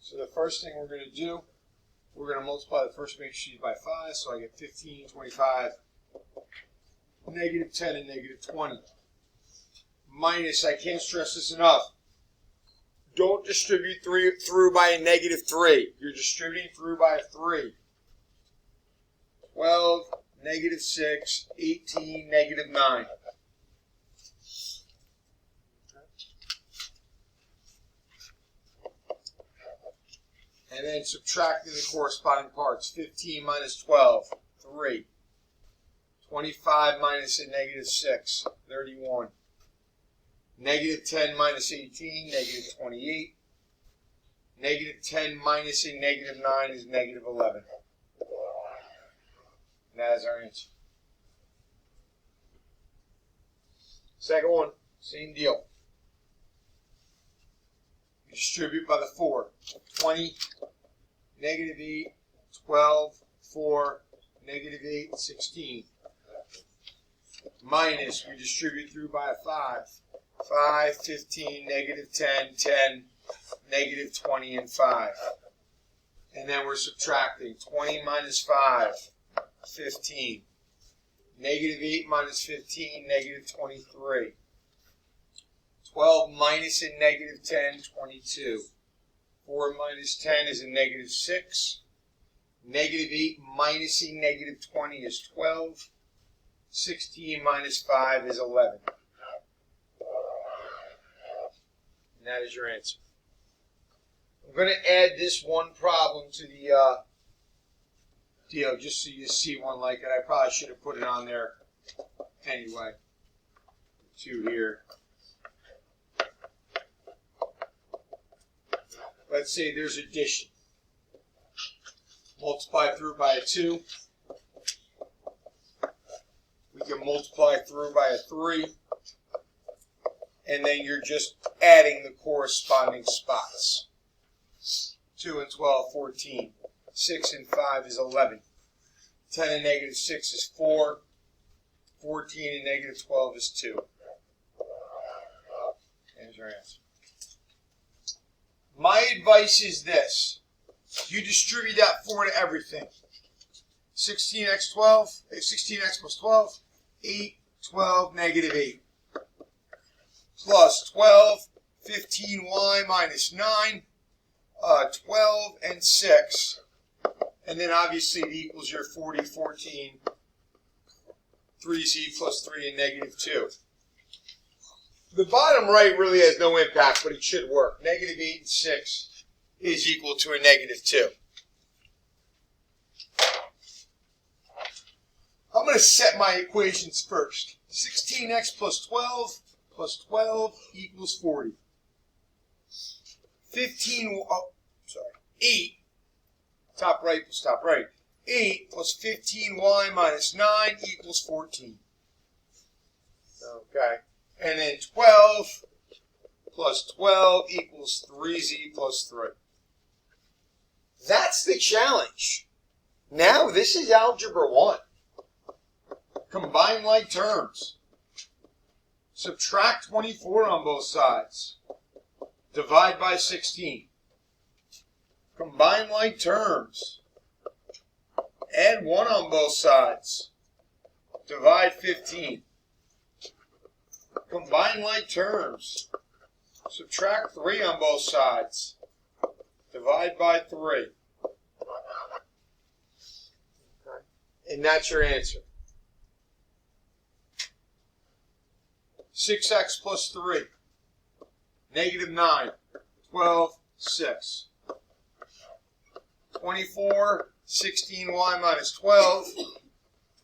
So the first thing we're going to do, we're going to multiply the first matrices by 5, so I get 15, 25, negative 10, and negative 20. Minus, I can't stress this enough, don't distribute through by a negative 3. You're distributing through by a 3. 12, negative 6, 18, negative 9. And then subtracting the corresponding parts. 15 minus 12, 3. 25 minus a negative 6, 31. Negative 10 minus 18, negative 28. Negative 10 minus a negative 9 is negative 11. And that is our answer. Second one, same deal. You distribute by the 4. 20, negative 8, 12, 4, negative 8, 16. Minus, we distribute through by a 5. 5, 15, negative 10, 10, negative 20, and 5. And then we're subtracting. 20 minus 5, 15. Negative 8 minus 15, negative 23. 12 minus a negative 10, 22. 4 minus 10 is a negative 6. Negative 8 minus a negative 20 is 12. 16 minus 5 is 11. And that is your answer. I'm going to add this one problem to the deal just so you see one like it. I probably should have put it on there anyway. 2 here. Let's say there's addition. Multiply through by a 2. We can multiply through by a 3. And then you're just adding the corresponding spots. 2 and 12, 14. 6 and 5 is 11. 10 and negative 6 is 4. 14 and negative 12 is 2. There's your answer. My advice is this. You distribute that 4 to everything. 16x 12, 16x plus 12, 8, 12, negative 8. Plus 12, 15y minus 9, 12 and 6. And then obviously it equals your 40, 14, 3z plus 3 and negative 2. The bottom right really has no impact, but it should work. Negative 8 and 6 is equal to a negative 2. I'm going to set my equations first. 16x plus 12 equals 40. 8, top right plus top right. 8 plus 15y minus 9 equals 14. Okay. And then 12 plus 12 equals 3z plus 3. That's the challenge. Now this is algebra 1. Combine like terms. Subtract 24 on both sides. Divide by 16. Combine like terms. Add 1 on both sides. Divide 15. Combine like terms. Subtract 3 on both sides. Divide by 3. Okay. And that's your answer. 6x plus 3. Negative 9. 12, 6. 24, 16y minus 12.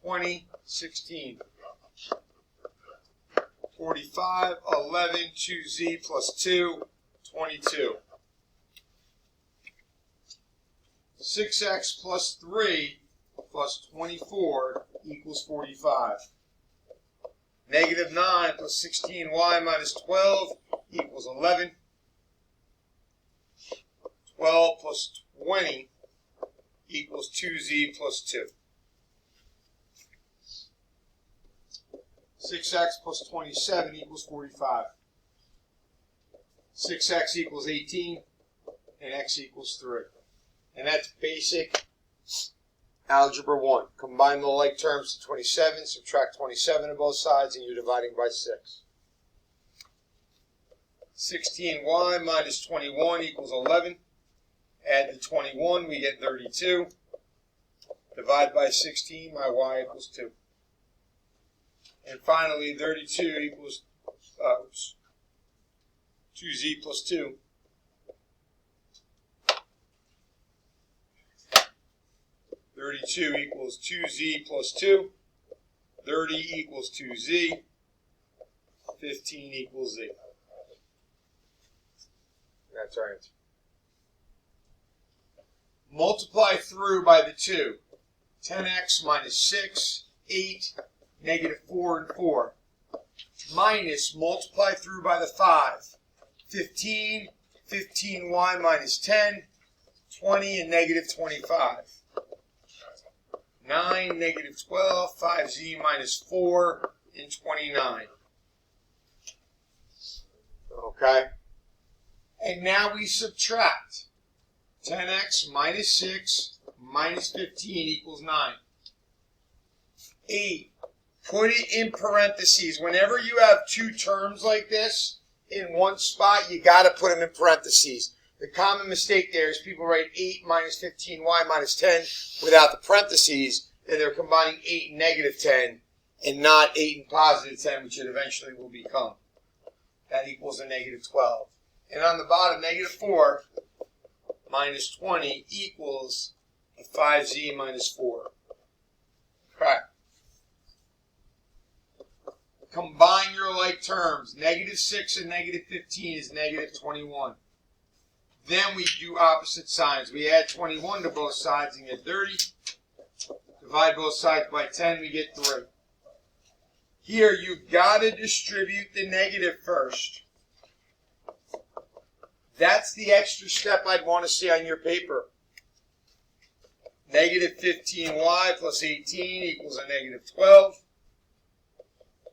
20, 16. 45, 11, 2z plus 2, 22. 6x plus 3 plus 24 equals 45. Negative 9 plus 16y minus 12 equals 11. 12 plus 20 equals 2z plus 2. 6x plus 27 equals 45. 6x equals 18. and x equals 3. And that's basic algebra 1. Combine the like terms to 27, subtract 27 on both sides, and you're dividing by 6. 16y minus 21 equals 11. Add the 21, we get 32. Divide by 16, my y equals 2. And finally, 32 equals 2z plus 2. (32 equals 2z plus 2). 30 equals 2z. 15 equals z. That's our answer. Multiply through by the 2. 10x minus 6, 8, negative 4, and 4. Minus, multiply through by the 5. 15, 15y minus 10, 20, and negative 25. 9, negative 12, 5z minus 4, and 29. Okay? And now we subtract. 10x minus 6 minus 15 equals 9. 8. Put it in parentheses. Whenever you have two terms like this in one spot, you got to put them in parentheses. The common mistake there is people write 8 minus 15y minus 10 without the parentheses, and they're combining 8 and negative 10, and not 8 and positive 10, which it eventually will become. That equals a negative 12. And on the bottom, negative 4 minus 20 equals a 5z minus 4. Okay. Combine your like terms. Negative 6 and negative 15 is negative 21. Then we do opposite signs. We add 21 to both sides and get 30. Divide both sides by 10, we get 3. Here, you've got to distribute the negative first. That's the extra step I'd want to see on your paper. Negative 15y plus 18 equals a negative 12.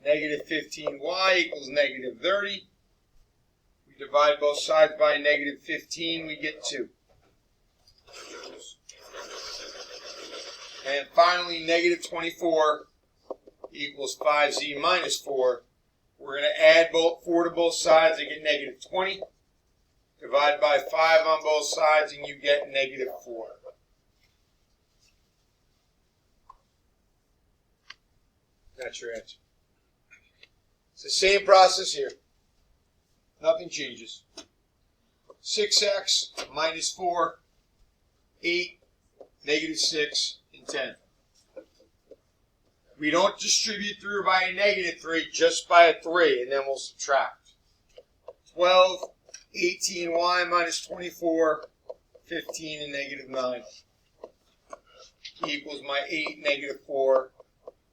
Negative 15y equals negative 30. We divide both sides by negative 15, we get 2. And finally, negative 24 equals 5z minus 4. We're going to add 4 to both sides and get negative 20. Divide by 5 on both sides and you get negative 4. That's your answer. It's the same process here. Nothing changes. 6x minus 4, 8, negative 6, and 10. We don't distribute through by a negative 3, just by a 3, and then we'll subtract. 12, 18y minus 24, 15, and negative 9 equals my 8, negative 4,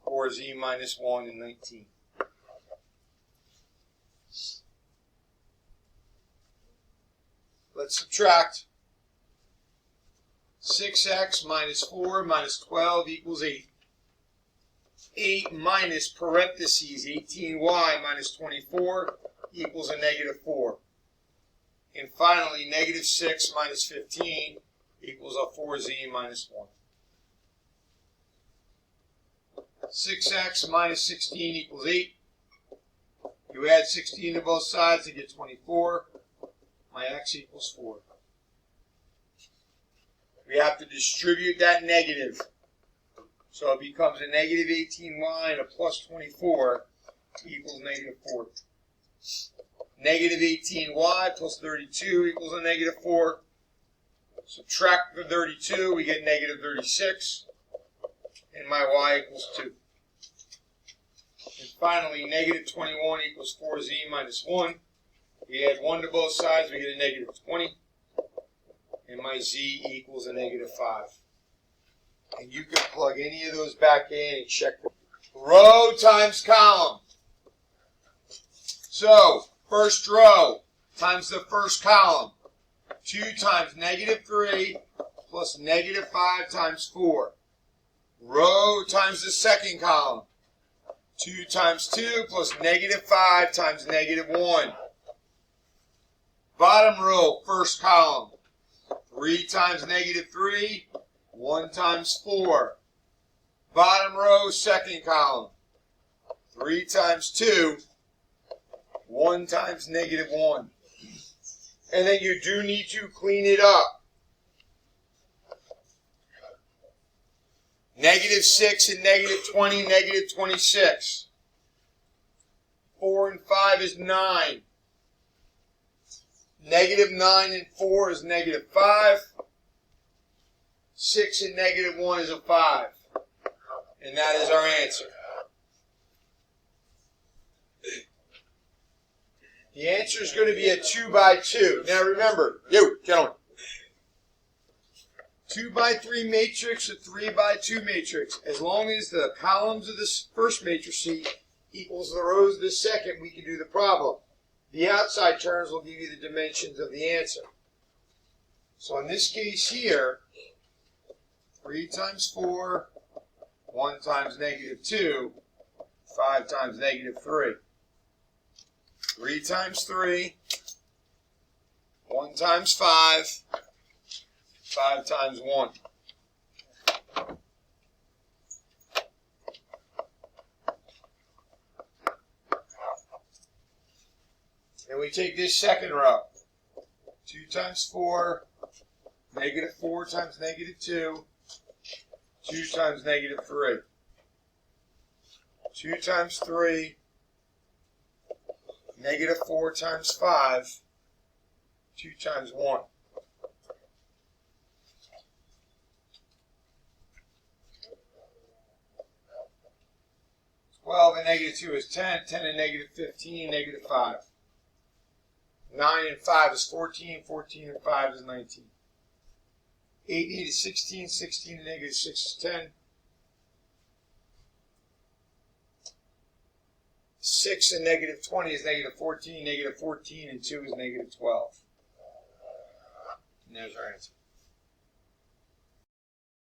4z minus 1, and 19. Let's subtract. 6x minus 4 minus 12 equals 8. 8 minus parentheses 18y minus 24 equals a negative 4. And finally, negative 6 minus 15 equals a 4z minus 1. 6x minus 16 equals 8. You add 16 to both sides to get 24. My x equals 4. We have to distribute that negative. So it becomes a negative 18y and a plus 24 equals negative 4. Negative 18y plus 32 equals a negative 4. Subtract the 32, we get negative 36. And my y equals 2. And finally, negative 21 equals 4z minus 1. We add 1 to both sides, we get a negative 20. And my z equals a negative 5. And you can plug any of those back in and check the row times column. So, first row times the first column. 2 times negative 3 plus negative 5 times 4. Row times the second column. 2 times 2 plus negative 5 times negative 1. Bottom row, first column. 3 times negative 3, 1 times 4. Bottom row, second column. 3 times 2, 1 times negative 1. And then you do need to clean it up. Negative 6 and negative 20, negative 26. 4 and 5 is 9. Negative 9 and 4 is negative 5. 6 and negative 1 is a 5. And that is our answer. The answer is going to be a 2 by 2. Now remember, gentlemen, 2 by 3 matrix, a 3 by 2 matrix. As long as the columns of this first matrix equals the rows of the second, we can do the problem. The outside terms will give you the dimensions of the answer. So in this case here, 3 times 4, 1 times negative 2, 5 times negative 3. 3 times 3, 1 times 5, 5 times 1. And we take this second row. 2 times 4, negative 4 times negative 2, 2 times negative 3. 2 times 3, negative 4 times 5, 2 times 1. 12 and negative 2 is 10. 10 and negative 15, negative 5. 9 and 5 is 14. 14 and 5 is 19. 8 and 8 is 16. 16 and negative 6 is 10. 6 and negative 20 is negative 14. Negative 14 and 2 is negative 12. And there's our answer.